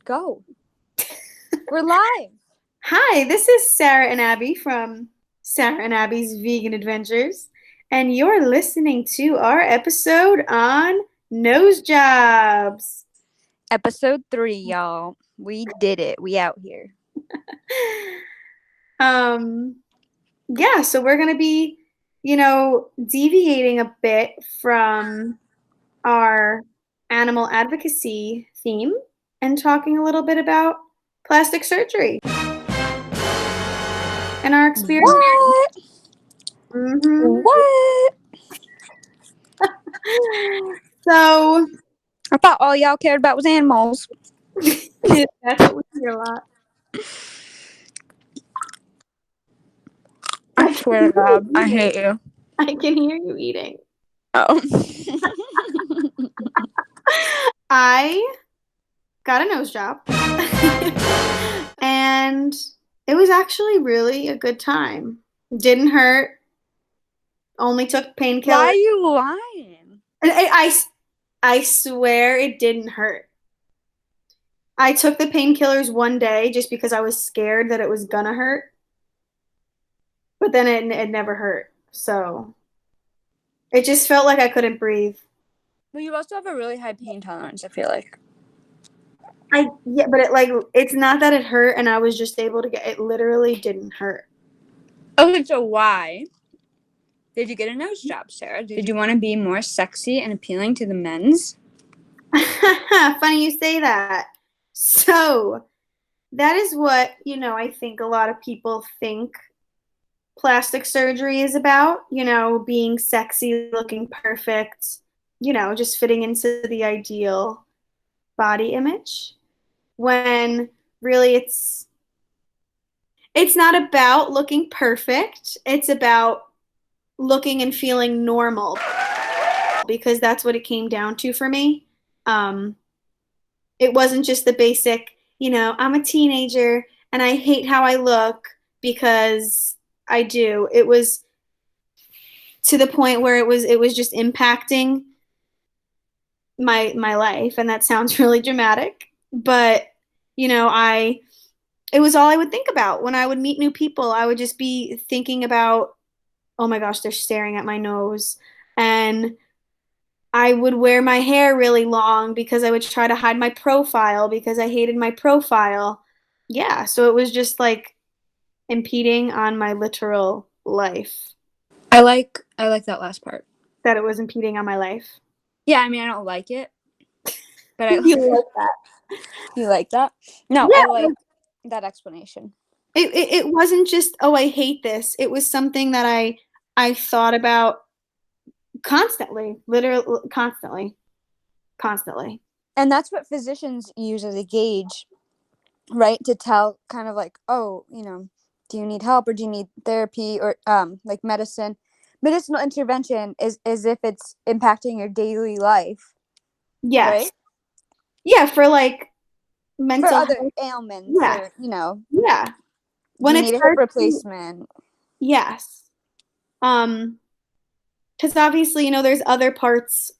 Go. We're live. Hi, this is Sarah and Abby from Sarah and Abby's Vegan Adventures, and you're listening to our episode on nose jobs. Episode 3, y'all. We did it. We out here. Yeah, so we're going to be, deviating a bit from our animal advocacy theme and talking a little bit about plastic surgery and our experience. What? Mm-hmm. What? So I thought all y'all cared about was animals. that's what we hear a lot. I swear to God, I hate you. I can hear you eating. Oh. I got a nose job. And it was actually really a good time. Didn't hurt. Only took painkillers. Why are you lying? I swear it didn't hurt. I took the painkillers one day just because I was scared that it was gonna hurt. But then it never hurt. So it just felt like I couldn't breathe. But you also have a really high pain tolerance, I feel like. But it's not that it hurt and I was just able to it literally didn't hurt. Okay, so why did you get a nose job, Sarah? Did you want to be more sexy and appealing to the men's? Funny you say that. So that is what, I think a lot of people think plastic surgery is about, being sexy, looking perfect, just fitting into the ideal body image. When really it's not about looking perfect. It's about looking and feeling normal, because that's what it came down to for me. It wasn't just the basic, I'm a teenager and I hate how I look, because I do. It was to the point where it was just impacting my life, and that sounds really dramatic, but it was all I would think about when I would meet new people. I would just be thinking about, oh my gosh, they're staring at my nose. And I would wear my hair really long because I would try to hide my profile because I hated my profile. Yeah, so it was just like impeding on my literal life. I like that last part. That it was impeding on my life. Yeah, I mean, I don't like it, but I You like that. You like that? No, Yeah. I like that explanation. It wasn't just, oh, I hate this. It was something that I thought about constantly, literally constantly. And that's what physicians use as a gauge, right? To tell kind of like, oh, do you need help or do you need therapy or like medicine? Medicinal intervention is as if it's impacting your daily life. Yes. Right? Yeah, for like mental for other health ailments. Yeah. Or, Yeah. When you need a hip replacement. Yes. Because obviously, there's other parts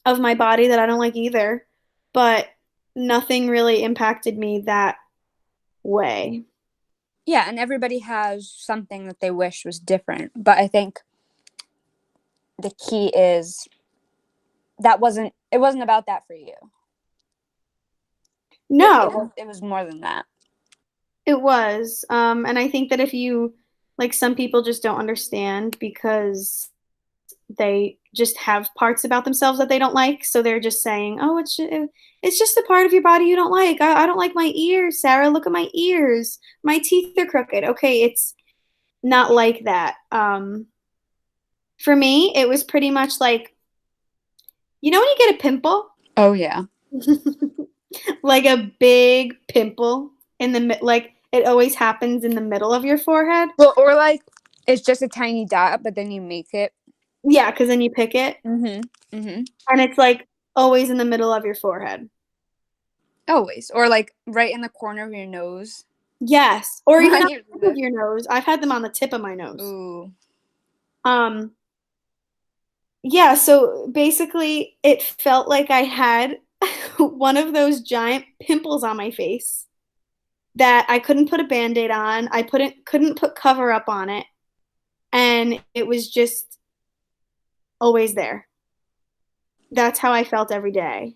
of my body that I don't like either, but nothing really impacted me that way. Yeah, and everybody has something that they wish was different, but I think the key is it wasn't about that for you. No. It was more than that. It was. And I think that if you, like, some people just don't understand because they just have parts about themselves that they don't like. So they're just saying, oh, it's just a part of your body you don't like. I don't like my ears, Sarah. Look at my ears. My teeth are crooked. Okay, it's not like that. For me, it was pretty much like, when you get a pimple? Oh, yeah. Like a big pimple in the like it always happens in the middle of your forehead. Well, or like it's just a tiny dot, but then you make it. Yeah, because then you pick it. Mm-hmm. Mm-hmm. And it's like always in the middle of your forehead. Always. Or like right in the corner of your nose. Yes. Or even on the tip of your nose. I've had them on the tip of my nose. Ooh. Yeah, so basically it felt like I had one of those giant pimples on my face that I couldn't put a band-aid on. I couldn't put cover up on it. And it was just always there. That's how I felt every day.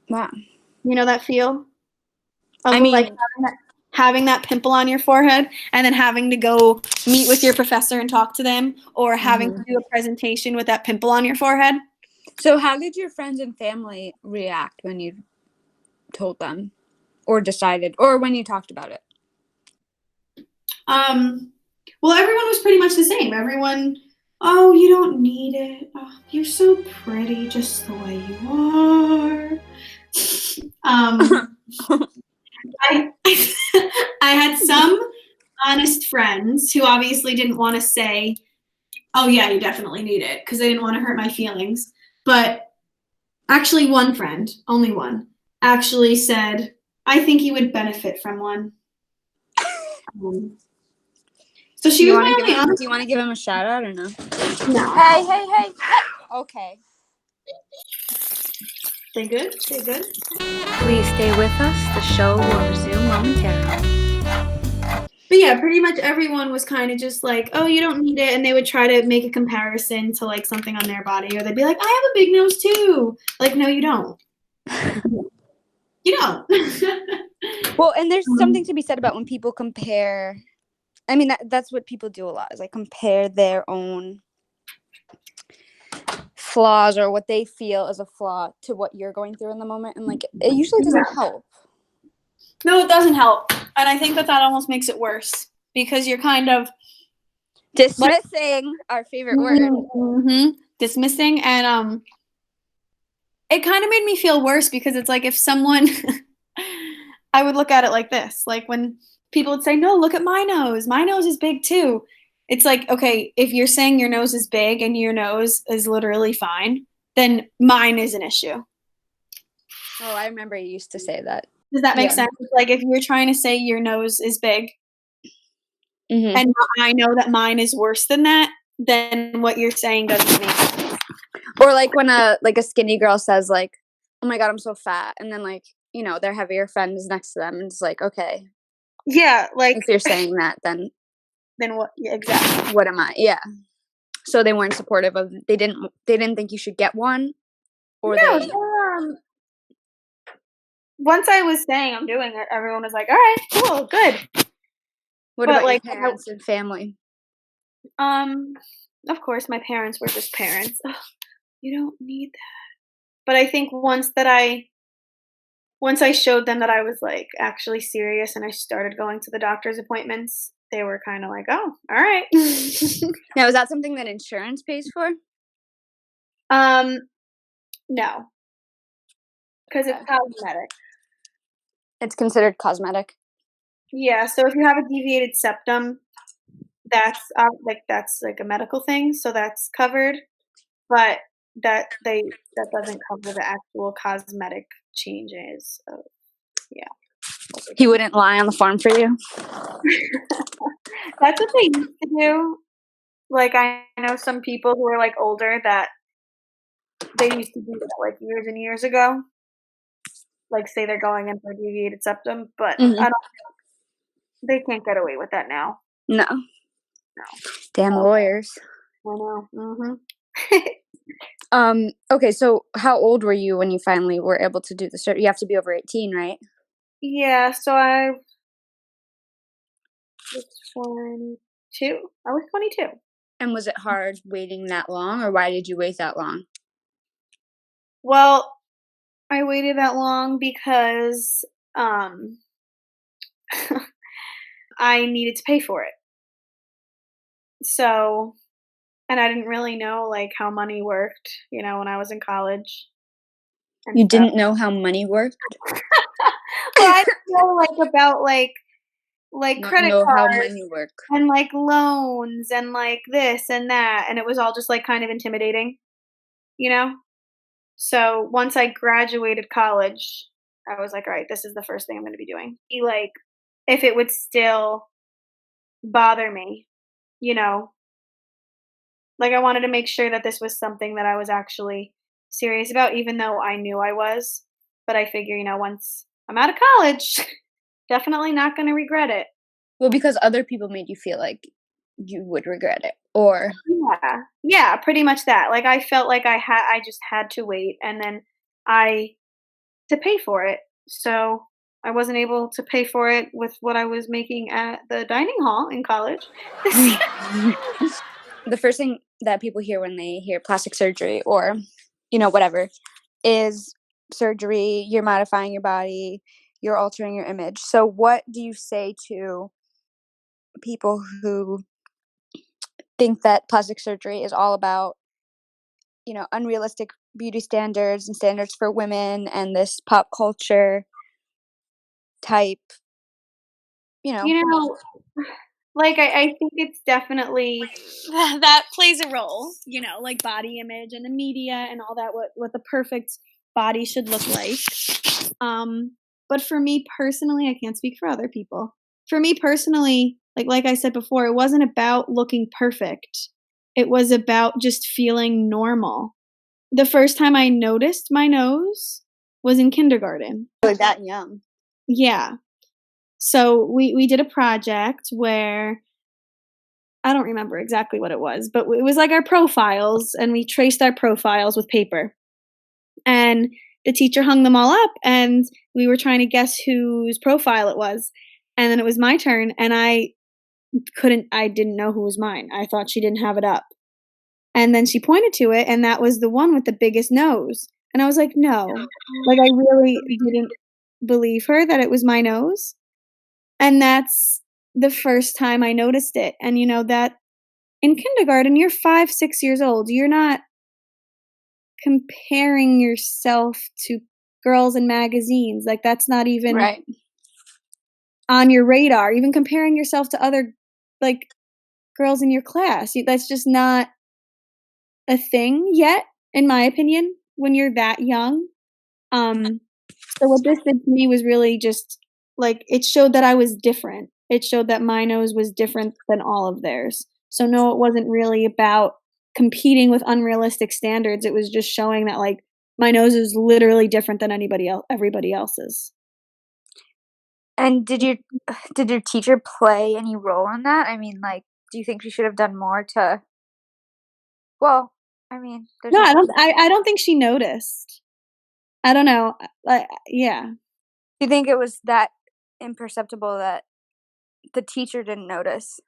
Wow. You know that feel of I like mean, having that pimple on your forehead and then having to go meet with your professor and talk to them, or having to do a presentation with that pimple on your forehead? so how did your friends and family react when you told them or decided or when you talked about it? Well, everyone was pretty much the same. Everyone, oh, you don't need it. Oh, you're so pretty just the way you are. I I had some honest friends who obviously didn't want to say, "Oh yeah, you definitely need it," because they didn't want to hurt my feelings. But actually, one friend, only one, actually said, "I think you would benefit from one." Um, so Do she you was want to my give only him? honest. Do you want to give him a shout out or no? No, Hey, hey, hey! Okay. they good. They good. Please stay with us. The show will resume momentarily. But yeah, pretty much everyone was kind of just like, "Oh, you don't need it," and they would try to make a comparison to like something on their body, or they'd be like, "I have a big nose too." Like, no, you don't. You don't. Well, and there's something Um, to be said about when people compare. I mean, that's what people do a lot is like compare their own flaws or what they feel is a flaw to what you're going through in the moment, and like it usually doesn't yeah. help. No, it doesn't help, and I think that almost makes it worse because you're kind of like Dismissing our favorite word. dismissing, and it kind of made me feel worse because it's like if someone, I would look at it like this, like when people would say, "No, look at my nose is big too." It's like, okay, if you're saying your nose is big and your nose is literally fine, then mine is an issue. Oh, I remember you used to say that. Does that make Yeah. sense? Like if you're trying to say your nose is big Mm-hmm. and I know that mine is worse than that, then what you're saying doesn't make sense. Or like when a skinny girl says like, "Oh my god, I'm so fat," and then like their heavier friend is next to them, and it's like, okay, Yeah, like if you're saying that, then then what? Yeah, exactly. what am I? Yeah. So they weren't supportive of. They didn't think you should get one, or No, they. once I was saying I'm doing it, everyone was like, "All right, cool, good." What But about your like, parents and family? um, of course, my parents were just parents. Ugh, you don't need that. But I think once I showed them that I was like actually serious and I started going to the doctor's appointments, they were kind of like, "Oh, all right." Now, is that something that insurance pays for? um, no, because it's Okay. cosmetic. It's considered cosmetic. Yeah, so if you have a deviated septum, that's like a medical thing, so that's covered. But that doesn't cover the actual cosmetic changes of yeah. He wouldn't lie on the farm for you. That's what they used to do. Like I know some people who are like older that they used to do that like years and years ago. Like say they're going in for a deviated septum, but Mm-hmm. I don't they can't get away with that now. No. No. Damn lawyers. I know. Okay, so how old were you when you finally were able to do the surgery? You have to be over 18, right? Yeah, so I was 22. I was 22. And was it hard waiting that long, or why did you wait that long? Well, I waited that long because I needed to pay for it. So, and I didn't really know like how money worked, when I was in college and You stuff. didn't know how money worked? Well, I didn't know like about like Not credit know how cards money work. and like loans and like this and that, and it was all just like kind of intimidating, you know? So, once I graduated college, I was like, "All right, this is the first thing I'm gonna be doing." Like if it would still bother me, you know, like I wanted to make sure that this was something that I was actually serious about, even though I knew I was. But I figure, once I'm out of college, definitely not going to regret it. Well, because other people made you feel like you would regret it, or Yeah. Yeah, pretty much that. Like I felt like I just had to wait and then I to pay for it. So I wasn't able to pay for it with what I was making at the dining hall in college. the first thing that people hear when they hear plastic surgery or, whatever, is surgery, you're modifying your body, you're altering your image. So what do you say to people who think that plastic surgery is all about, unrealistic beauty standards and standards for women and this pop culture type, you know. You know, like I think it's definitely that plays a role, like body image and the media and all that, what the perfect body should look like. But for me personally, I can't speak for other people. For me personally, like I said before, it wasn't about looking perfect. It was about just feeling normal. The first time I noticed my nose was in kindergarten. Really that young. Yeah. So we did a project where I don't remember exactly what it was, but it was like our profiles, and we traced our profiles with paper. And the teacher hung them all up, and we were trying to guess whose profile it was. And then it was my turn, and I didn't know who was mine. I thought she didn't have it up. And then she pointed to it, and that was the one with the biggest nose. And I was like, no. Like, I really didn't believe her that it was my nose. And that's the first time I noticed it. And that in kindergarten, you're 5, 6 years old. You're not comparing yourself to girls in magazines. Like, that's not even Right. on your radar. Even comparing yourself to other, like, girls in your class. That's just not a thing yet, in my opinion, when you're that young. So what this did to me was really just, like, it showed that I was different. It showed that my nose was different than all of theirs. So no, it wasn't really about competing with unrealistic standards. It was just showing that, like, my nose is literally different than everybody else's. And did your teacher play any role in that? I mean, like, do you think she should have done more to well, I mean, there's No, no I don't think she noticed. I don't know. Yeah. do you think it was that imperceptible that the teacher didn't notice,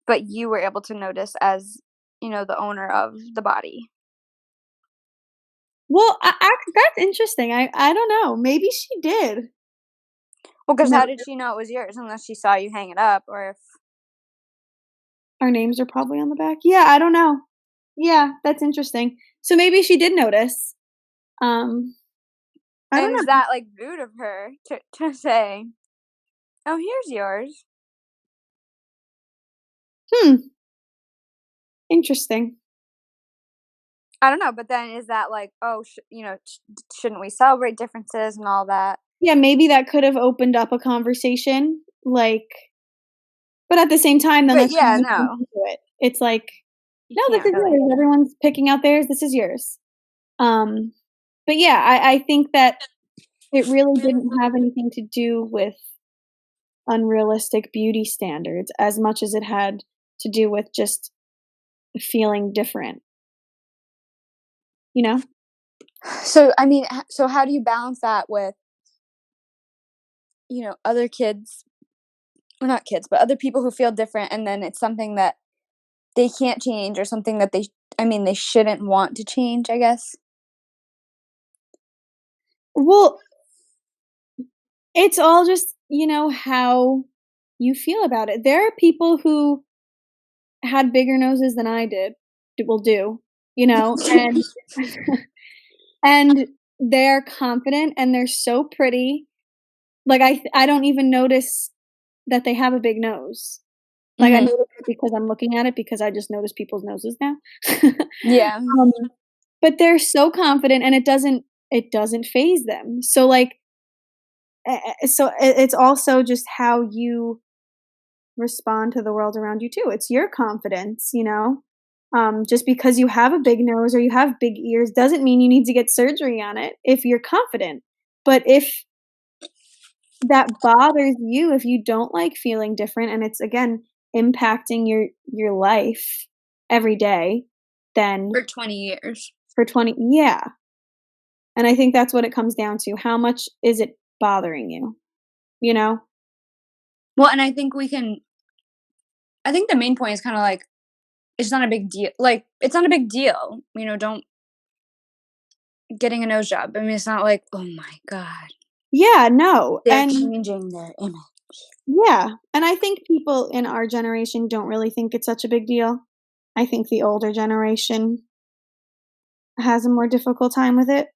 but you were able to notice as, the owner of the body? Well, that's interesting. I don't know. Maybe she did. Well, because No, how did she know it was yours unless she saw you hang it up or if our names are probably on the back. Yeah, I don't know. Yeah, that's interesting. So maybe she did notice. Um, I don't and is know. that, like, rude of her to say, "Oh, here's yours?" Hmm, interesting. I don't know, but then is that like, "Oh, shouldn't we celebrate differences and all that?" Yeah, maybe that could have opened up a conversation, like, but at the same time, then But let's yeah, read no, into it. It's like, you no, this can't is really. yours. Everyone's picking out theirs. This is yours. Um, but yeah, I think that it really didn't have anything to do with unrealistic beauty standards as much as it had to do with just feeling different, you know? So, I mean, so how do you balance that with, other kids, or not kids, but other people who feel different, and then it's something that they can't change or something that they shouldn't want to change, I guess? Well, it's all just, how you feel about it. There are people who had bigger noses than I did, will do, and and they're confident and they're so pretty. Like I don't even notice that they have a big nose. Like I Mhm. notice it because I'm looking at it because I just notice people's noses now. Yeah. um, but they're so confident and it doesn't phase them. So like it's also just how you respond to the world around you too. It's your confidence. Just because you have a big nose or you have big ears doesn't mean you need to get surgery on it if you're confident. But if that bothers you, if you don't like feeling different and it's again impacting your life every day, then For 20 years. for 20, yeah. And I think that's what it comes down to. How much is it bothering you? You know? Well, and I think the main point is kind of like, it's not a big deal. Like, it's not a big deal. Don't getting a nose job. I mean, it's not like, oh my God, Yeah, no. they're And changing their image. yeah, and I think people in our generation don't really think it's such a big deal. I think the older generation has a more difficult time with it.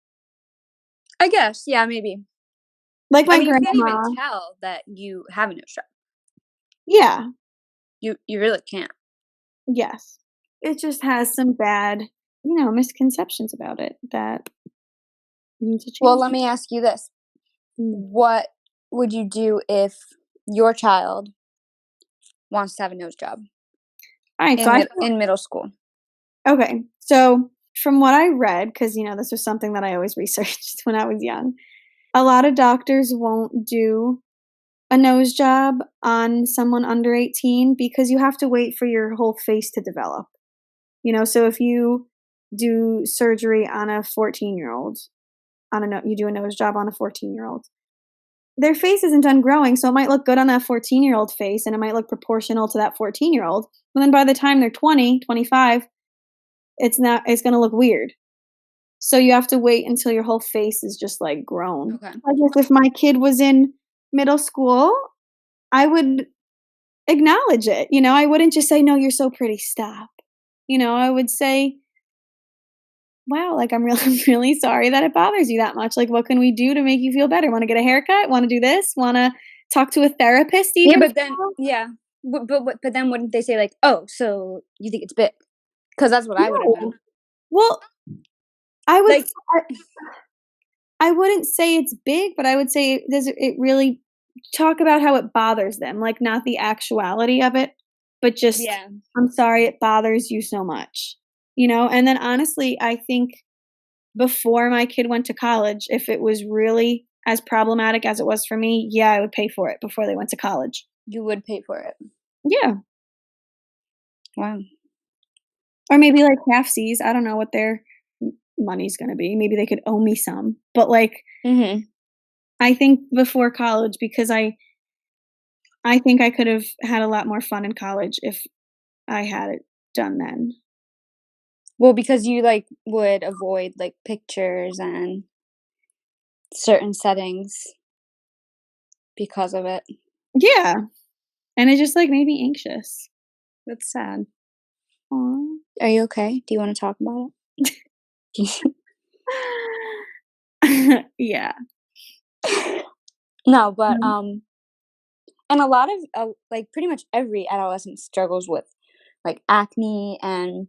I guess, yeah, maybe. Like I my mean, you can't even grandma. tell that you have a nose job. Yeah, You really can't. yes. It just has some bad, misconceptions about it that need to Well, change. let me ask you this. Mm. What would you do if your child wants to have a nose job Alright, so in I mid feel in middle school? okay, so from what I read, because this was something that I always researched when I was young, a lot of doctors won't do a nose job on someone under 18 because you have to wait for your whole face to develop. So if you do surgery on a 14-year-old, you do a nose job on a 14-year-old, their face isn't done growing, so it might look good on that 14-year-old face and it might look proportional to that 14-year-old. But then by the time they're 20, 25, it's going to look weird. So you have to wait until your whole face is just like grown. Okay. I guess if my kid was in middle school, I would acknowledge it. I wouldn't just say, "No, you're so pretty, stop." I would say, "Wow, like I'm really I'm really sorry that it bothers you that much. Like what can we do to make you feel better? Want to get a haircut? Want to do this? Want to talk to a therapist Yeah, even?" but then yeah. But then wouldn't they say like, "Oh, so you think it's big?" Because that's what I would have No. done. Well, I would Like, s I wouldn't say it's big, but I would say does it really talk about how it bothers them, like, not the actuality of it, but just, yeah, "I'm sorry it bothers you so much." And then honestly, I think before my kid went to college, if it was really as problematic as it was for me, yeah, I would pay for it before they went to college. you would pay for it. Yeah, Wow. or maybe, like, halfsies, I don't know what their money's gonna be, maybe they could owe me some, but, like, Mhm. I think before college because I think I could have had a lot more fun in college if I had it done then. Well, because you, like, would avoid, like, pictures and certain settings because of it. Yeah, and it just, like, made me anxious. That's sad. Aw. Are you okay? Do you wanna talk about it? Yeah. No, but, Mhm. and a lot of, like, pretty much every adolescent struggles with, like, acne, and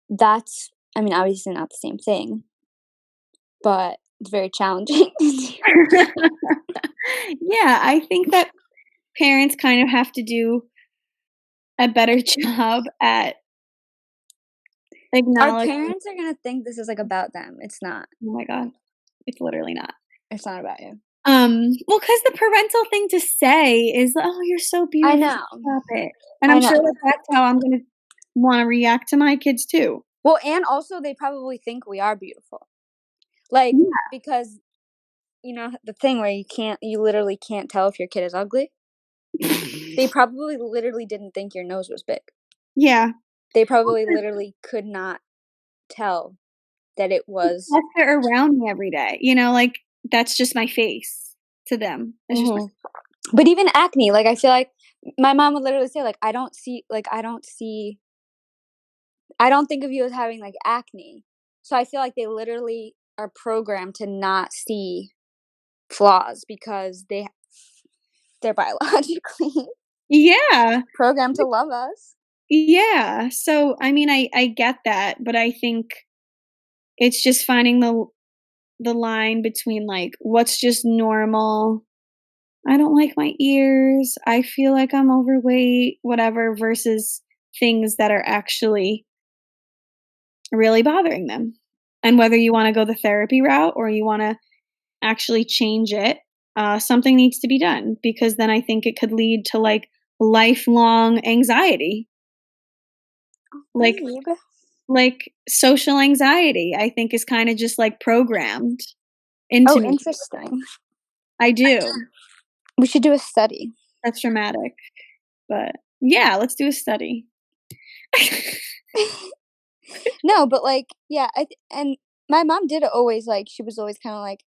that's I mean, obviously not the same thing, but it's very challenging. Yeah, I think that parents kind of have to do a better job at Our acknowledging. parents are gonna think this is, like, about them. It's not. Oh my god, it's literally not. It's not about you. Well, because the parental thing to say is, "Oh, you're so I beautiful, know. stop it." And I I'm know. sure that that's how I'm gonna wanna react to my kids too. Well, and also they probably think we are beautiful. Like, Yeah. because, the thing where you literally can't tell if your kid is ugly? They probably literally didn't think your nose was big. Yeah. They Well, probably 'cause literally could not tell that it it's was. like they're around me every day, like, that's just my face to them. It's just my. Mhm. But even acne, like, I feel like my mom would literally say, like, I don't think of you as having, like, acne." So I feel like they literally are programmed to not see flaws because they're biologically Yeah. programmed to love us. Yeah. So, I mean, I get that, but I think it's just finding the line between, like, what's just normal, "I don't like my ears, I feel like I'm overweight," whatever, versus things that are actually really bothering them. And whether you want to go the therapy route or you want to actually change it, something needs to be done because then I think it could lead to like lifelong anxiety, like Babe. like social anxiety. I think is kind of just like programmed into Oh, me. interesting. I do. We should do a study. That's dramatic, but yeah, let's do a study. No, but like, yeah, and my mom did always like she was always kind of like,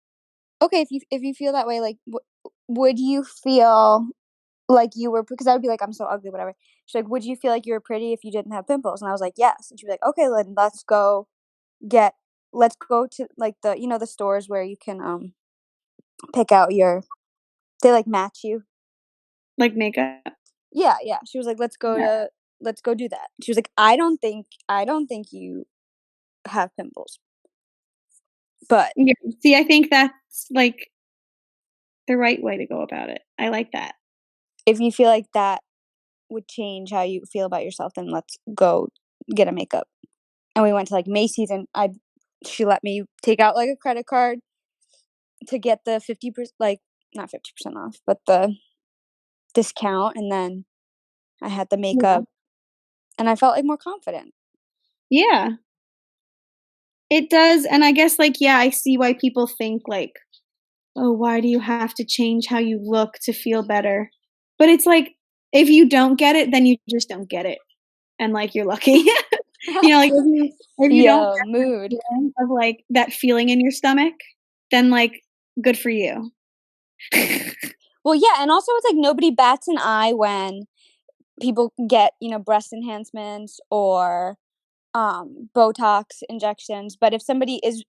okay, if you feel that way, like, would you feel like you were? Because I would be like, I'm so ugly, whatever. She's like, would you feel like you were pretty if you didn't have pimples? And I was like, yes. And she'd be like, okay, then get, let's go to like the stores where you can pick out they like match you. Like makeup. Yeah, yeah. She was like, Yeah. let's go do that. She was like, I don't think you have pimples, but Yeah. See, I think that's like the right way to go about it. I like that. if you feel like that would change how you feel about yourself, then let's go get a makeup. And we went to like Macy's, and she let me take out like a credit card to get the 50%, like not 50% off, but the discount, and then I had the Yeah. makeup, and I felt like more confident. Yeah. It does, and I guess, like, yeah, I see why people think, like, "Oh, why do you have to change how you look to feel better?" But it's like, if you don't get it, then you just don't get it, and, like, you're lucky. You know, like, if you don't Yo, get that mood. feeling of, like, that feeling in your stomach, then, like, good for you. Well, yeah, and also it's like nobody bats an eye when people get, breast enhancements or Botox injections, but if somebody is,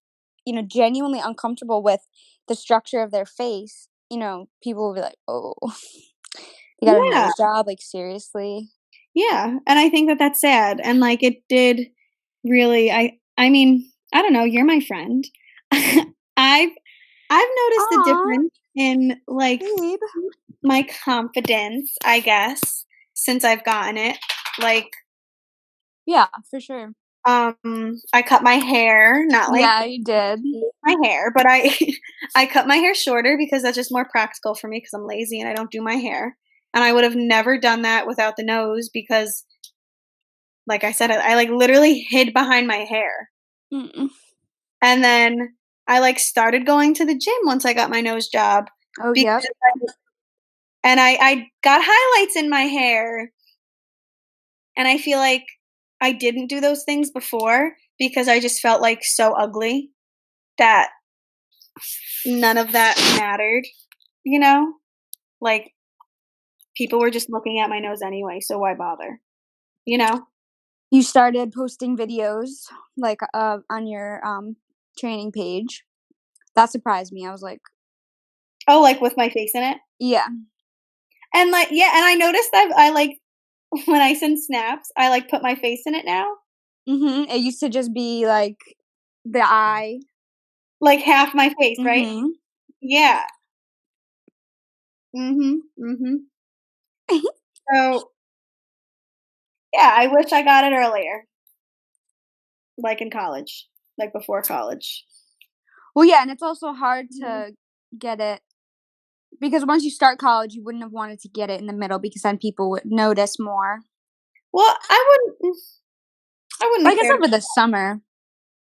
genuinely uncomfortable with the structure of their face, people will be like, "Oh, you got a Yeah, nose job? Like seriously?" yeah, and I think that that's sad, and, like, it did really I mean, I don't know, you're my friend. I've I've noticed a Aw, difference in, like, babe. my confidence, I guess, since I've gotten it. Like, Yeah, for sure. I cut my hair, not like Yeah, you did. my hair, but I I cut my hair shorter because that's just more practical for me because I'm lazy and I don't do my hair. And I would have never done that without the nose because, like I said, I like literally hid behind my hair. Mm-mm. And then I like started going to the gym once I got my nose job Oh, because yep. I got highlights in my hair and I feel like I didn't do those things before because I just felt like so ugly that none of that mattered, you know? Like people were just looking at my nose anyway, so why bother? You know? You started posting videos like on your training page. That surprised me. I was like, Oh, like with my face in it? yeah. And like yeah, and I noticed that I like when I send snaps, I like put my face in it now. It used to just be like the eye. Like half my face, right? Mhm. Yeah. Mhm. Mhm. So, yeah, I wish I got it earlier, like in college, like before college. Well, yeah, and it's also hard Mhm. to get it because once you start college, you wouldn't have wanted to get it in the middle because then people would notice more. Well, I wouldn't But I have guess cared. over the summer.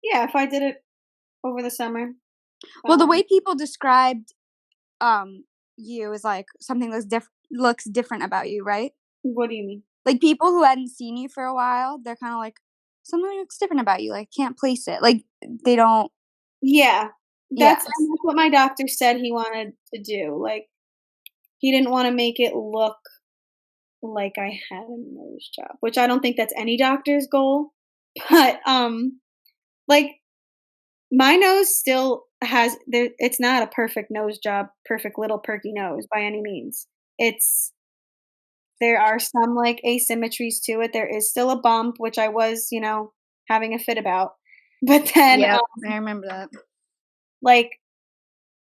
Yeah, if I did it over the summer. Well, the Um, way people described you is like something looks different about you, right? what do you mean? Like people who hadn't seen you for a while, they're kind of like something looks different about you. Like can't place it. Like they don't. Yeah. Yeah. That's what my doctor said he wanted to do. Like he didn't want to make it look like I had a nose job, which I don't think that's any doctor's goal. But like my nose still has there it's not a perfect nose job, perfect little perky nose by any means. It's there are some like asymmetries to it. There is still a bump, which I was, having a fit about. But then Yep. I remember that. like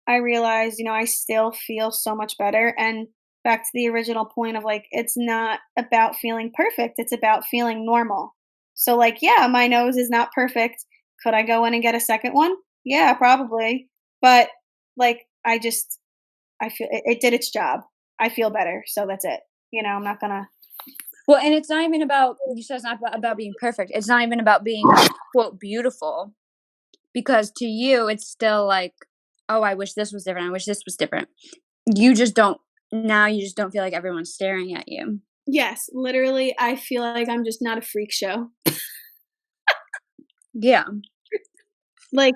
I realized, I still feel so much better and back to the original point of like, it's not about feeling perfect, it's about feeling normal. So, like, yeah, my nose is not perfect. Could I go in and get a second one? Yeah, probably. But like, I feel it did its job. I feel better. So that's it. I'm not gonna. Well, and it's not even about, you said it's not about being perfect. It's not even about being, quote, beautiful. Because to you, it's still like, oh, I wish this was different. I wish this was different. You just don't feel like everyone's staring at you. Yes, literally, I feel like I'm just not a freak show. Yeah. Like,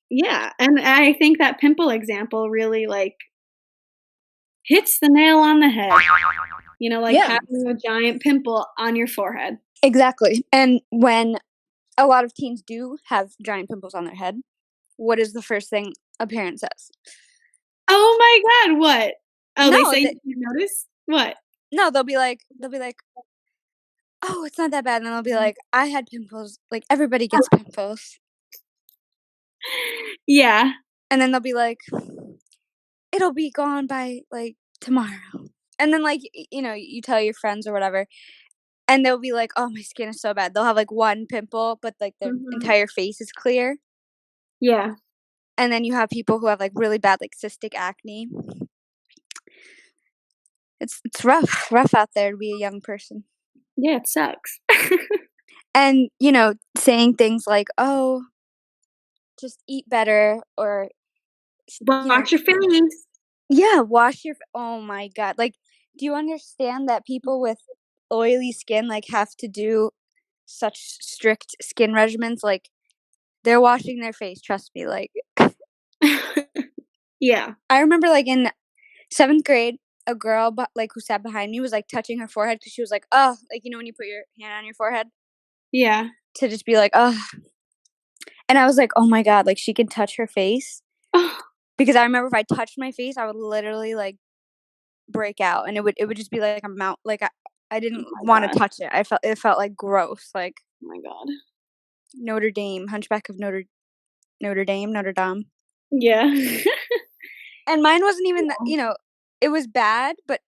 yeah, and I think that pimple example really, like, hits the nail on the head. Like Yeah, having a giant pimple on your forehead. exactly. And when a lot of teens do have giant pimples on their head, what is the first thing a parent says? Oh my god, what? Oh, they No, say you didn't notice? What? no, they'll be like, oh, it's not that bad. And then they'll be like, I had pimples. Like, everybody gets pimples. Yeah. And then they'll be like, it'll be gone by like tomorrow. And then like, you tell your friends or whatever, and they'll be like, oh, my skin is so bad. They'll have like one pimple, but like their Mhm. entire face is clear. Yeah. And then you have people who have like really bad like cystic acne. It's rough out there to be a young person. Yeah, it sucks. And saying things like, oh, just eat better, or Watch your face. yeah, wash your oh my god. Like, do you understand that people with oily skin like have to do such strict skin regimens? Like, they're washing their face, trust me. Like, Yeah. I remember like in 7th grade, a girl like who sat behind me was like touching her forehead because she was like, oh, like when you put your hand on your forehead Yeah. to just be like, oh. And I was like, oh my god, like she can touch her face. Oh Because I remember if I touched my face, I would literally like break out, and it would just be like a mount. Like I didn't my want to god. touch it. It felt like gross. Like Oh my god. Notre Dame, Hunchback of Notre Dame. Yeah. And mine wasn't even that, it was bad, but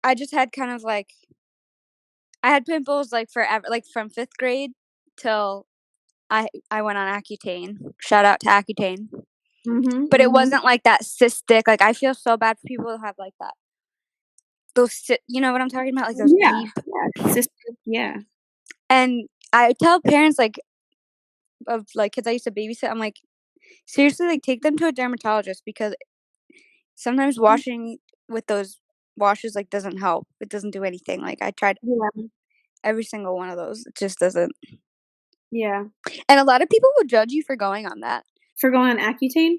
I just had kind of like, I had pimples like forever, like from 5th grade till I went on Accutane. Shout out to Accutane. Mhm. But it Mhm. wasn't like that cystic. Like, I feel so bad for people who have like that. You know what I'm talking about? Like those Yeah. deep. Yeah. Sister. Yeah. And I tell parents like of like kids I used to babysit, I'm like, seriously, like take them to a dermatologist, because sometimes washing with those washes like doesn't help. It doesn't do anything. Like, I tried Yeah. every single one of those. It just doesn't. Yeah. And a lot of people would judge you for going on that. For going on Accutane?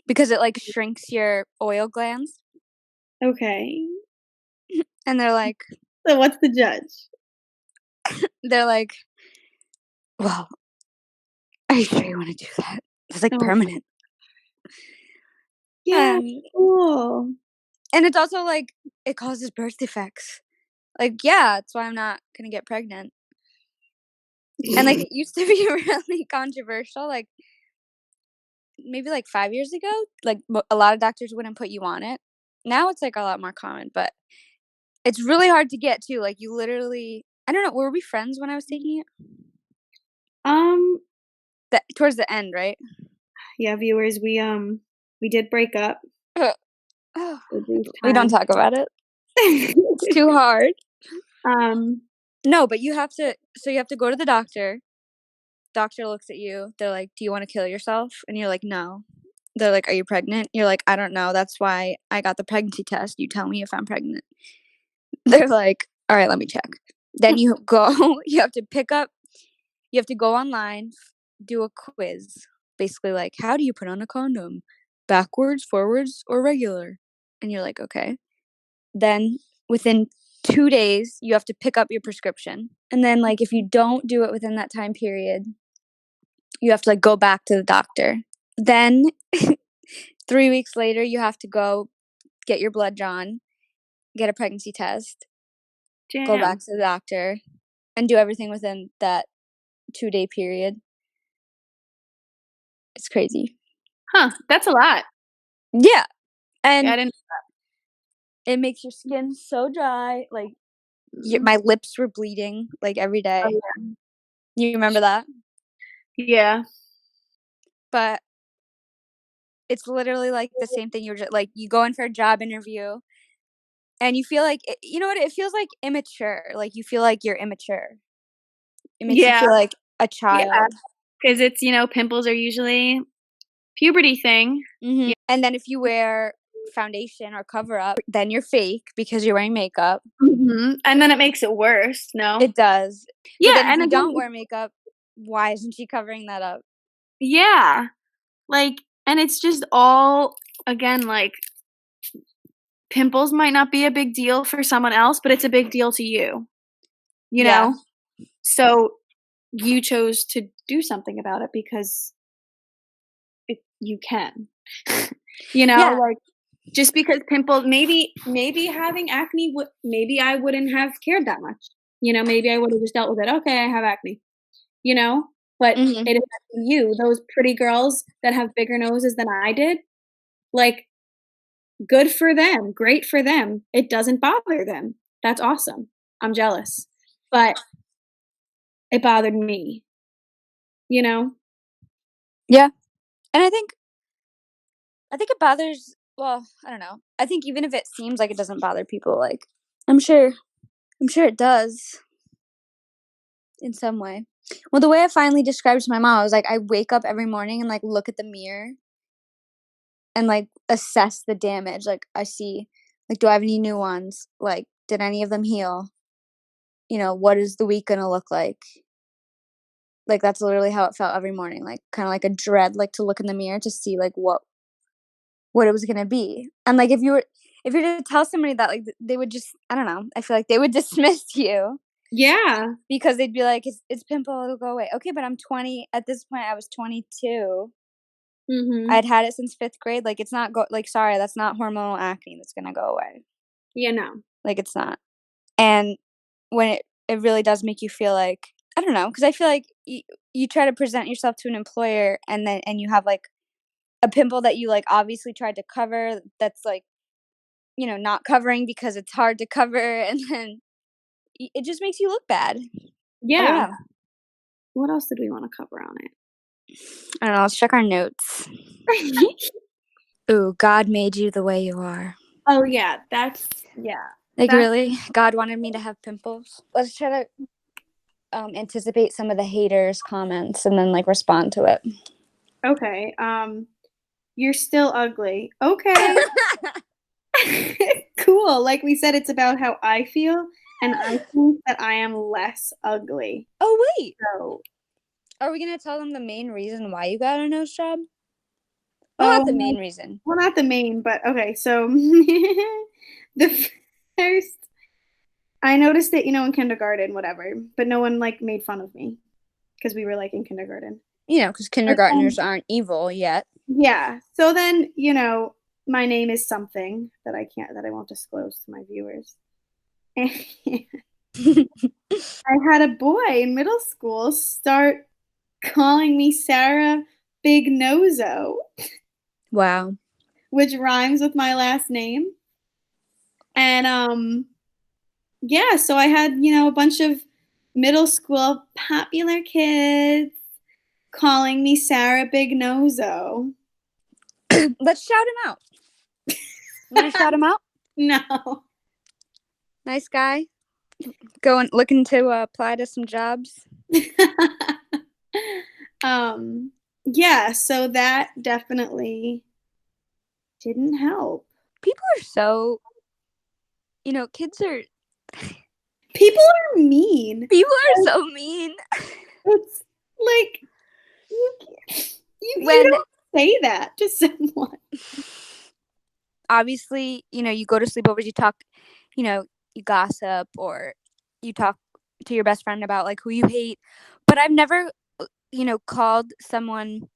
Because it like shrinks your oil glands. Okay. And they're like, So what's the judge? well, are you sure you want to do that? It's like Oh, permanent. yeah, And cool. it's also like, it causes birth defects. Like, yeah, that's why I'm not gonna get pregnant. And like, it used to be really controversial. Like, maybe like 5 years ago, like a lot of doctors wouldn't put you on it. Now it's like a lot more common, but it's really hard to get too. Like, you literally, I don't know. Were we friends when I was taking it? Um, Towards the end, right? yeah, viewers, we did break up for a brief We don't time. talk about it. It's too hard. Um, No, but you have to. So you have to go to the doctor. Doctor looks at you. They're like, "Do you want to kill yourself?" And you're like, "No." They're like, "Are you pregnant?" You're like, "I don't know. That's why I got the pregnancy test. You tell me if I'm pregnant." They're like, "All right, let me check." Then you go. You have to go online, do a quiz. Basically, like, how do you put on a condom? Backwards, forwards, or regular? And you're like, okay. Then within 2 days, you have to pick up your prescription. And then, like, if you don't do it within that time period, you have to like go back to the doctor. Then 3 weeks later, you have to go get your blood drawn, get a pregnancy test, go back damn. to the doctor, and do everything within that 2-day period. It's crazy. Huh, that's a lot. Yeah. Yeah, And I didn't. It makes your skin so dry. Like my lips were bleeding like every day. Oh, yeah. You remember that? Yeah. But it's literally like the same thing. You're just like you go in for a job interview and you feel like you know what? It feels like immature. Like you feel like you're immature. It makes you Yeah. feel like a Yeah. child. Because it's, pimples are usually puberty thing. Mm-hmm. And then if you wear foundation or cover up, then you're fake because you're wearing makeup. Mm-hmm. And then it makes it worse, no? It does. Yeah, But then if and you again, don't wear makeup, why isn't she covering that up? yeah. Like, and it's just all, again, like, pimples might not be a big deal for someone else, but it's a big deal to you, you Yeah. know? So you chose to do something about it because you can. Yeah. Like, just because pimples, maybe having acne, maybe I wouldn't have cared that much. Maybe I would have just dealt with it. Okay, I have acne. But Mhm. it affected you, those pretty girls that have bigger noses than I did. Like, good for them, great for them. It doesn't bother them. That's awesome. I'm jealous. But it bothered me, you know? Yeah. And I think it bothers well, I don't know. I think even if it seems like it doesn't bother people, like I'm sure it does in some way. Well, the way I finally described it to my mom, I was like, I wake up every morning and like look at the mirror and like assess the damage. Like I see, like, do I have any new ones? Like, did any of them heal? What is the week gonna look like? Like that's literally how it felt every morning. Like kind of like a dread, like to look in the mirror to see like what it was gonna be. And like if you were to tell somebody that, like they would just I don't know. I feel like they would dismiss you. Yeah. Because they'd be like, it's pimple, it'll go away. Okay, but I'm 20. At this point, I was 22. Mhm. I'd had it since 5th grade. Like, it's not like, sorry, that's not hormonal acne that's gonna go away. No. Like, it's not. And when it really does make you feel like, I don't know, because I feel like you try to present yourself to an employer and you have like a pimple that you like obviously tried to cover that's like, not covering because it's hard to cover. And then it just makes you look bad. I don't Yeah. know. What else did we want to cover on I don't know. Let's check our notes. it? Ooh, God made you the way you are. Oh, yeah. Yeah. Like, really? God wanted me to have pimples? Let's try to anticipate some of the haters' comments and then, like, respond to it. Okay. You're still ugly. Okay. Cool. Like we said, it's about how I feel, and I think that I am less ugly. Oh, wait. So, Are we going to tell them the main reason why you got a nose job? Well, not the oh, main reason. well, not the main, but okay. So, the first, I noticed it, in kindergarten, whatever, but no one like made fun of me because we were like in kindergarten. Because kindergartners aren't evil yet. Yeah. So then, my name is something that I won't disclose to my viewers. And I had a boy in middle school start calling me Sarah Big Nozo, Wow. which rhymes with my last name. And yeah, so I had, a bunch of middle school popular kids calling me Sarah Big Nozo. Let's shout him out. You want to shout him out? No. Nice guy. Looking to apply to some jobs. Yeah, so that definitely didn't help. People are so, kids are, People are mean. people are so mean. It's like you When don't say that to someone. obviously, you go to sleepovers, you talk, you gossip or you talk to your best friend about like who you hate. But I've never, called someone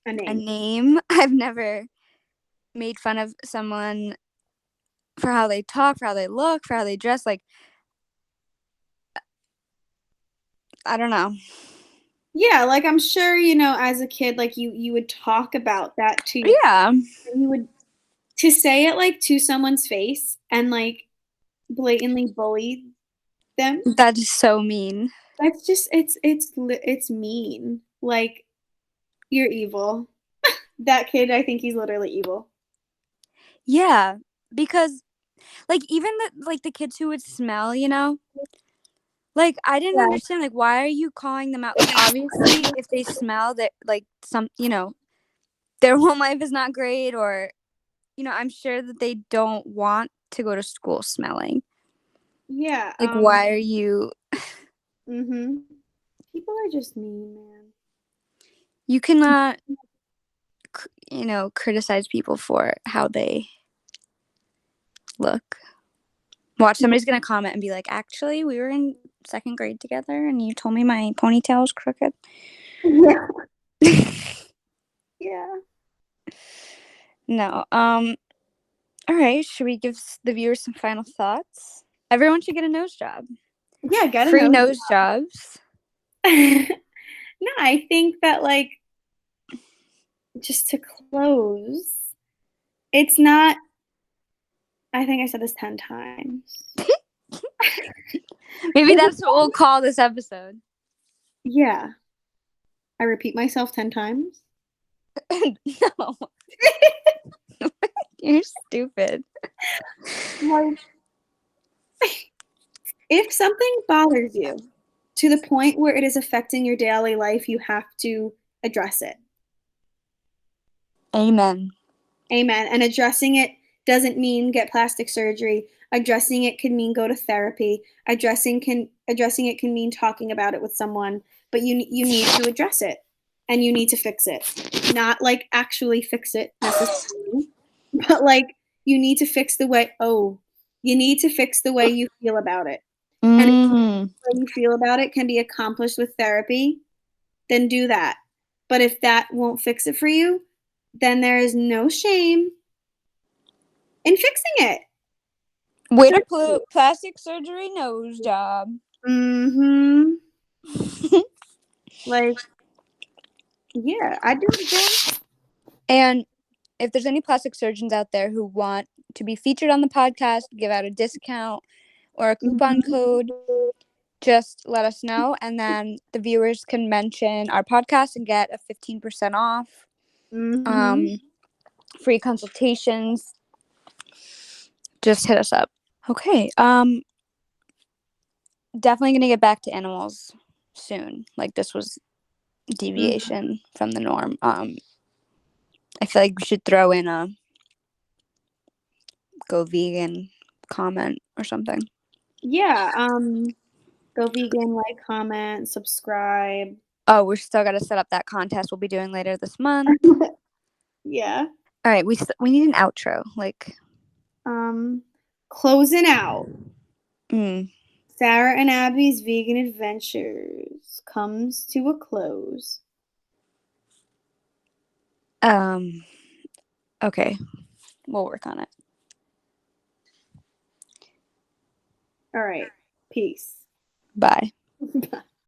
A a name. name. I've never made fun of someone for how they talk, for how they look, for how they dress. Like, I don't know. Yeah, like I'm sure, as a kid, like you would talk about that to Yeah. you would to say it like to someone's face and like blatantly bully them, That is so mean. that's just it's mean. Like you're evil. That kid, I think he's literally evil. Yeah, because like even the kids who would smell, like I didn't Yeah. understand like why are you calling them out? Like obviously if they smell that like some, their home life is not great or I'm sure that they don't want to go to school smelling. Yeah. Like why are you Mhm. People are just mean, man. you cannot criticize people for how they look. Watch, somebody's gonna comment and be like, actually, we were in second grade together and you told me my ponytail was crooked. Yeah. Yeah. No. All right, should we give the viewers some final thoughts? Everyone should get a nose job. Yeah, gotta Free know. nose jobs. No, I think that like just to close, it's not I think I said this 10 times. Maybe that's what we'll call this episode. Yeah. I repeat myself 10 times. No. You're stupid. Like, if something bothers you to the point where it is affecting your daily life, you have to address it. Amen. Amen. And addressing it doesn't mean get plastic surgery. Addressing it can mean go to therapy. Addressing it can mean talking about it with someone, but you need to address it and you need to fix it. Not like actually fix it necessarily, but like you need to fix the way you need to fix the way you feel about it. And if the way you feel about it can be accomplished with therapy, then do that. But if that won't fix it for you, then there is no shame in fixing it. Way to put plastic surgery nose job. Mm-hmm. Like, yeah, I do it again. And if there's any plastic surgeons out there who want to be featured on the podcast, give out a discount or a coupon code, just let us know. And then the viewers can mention our podcast and get a 15% off. Mm-hmm. Free consultations. Just hit us up. Okay. Definitely gonna get back to animals soon. Like this was deviation from the norm. I feel like we should throw in a go vegan comment or something. Yeah. Go vegan, like, comment, subscribe. Oh, we still got to set up that contest we'll be doing later this month. Yeah. All right, we need an outro. Like, Closing out. mm, Sarah and Abby's vegan adventures comes to a close. okay, we'll work on it. All right. Peace. Bye. Bye.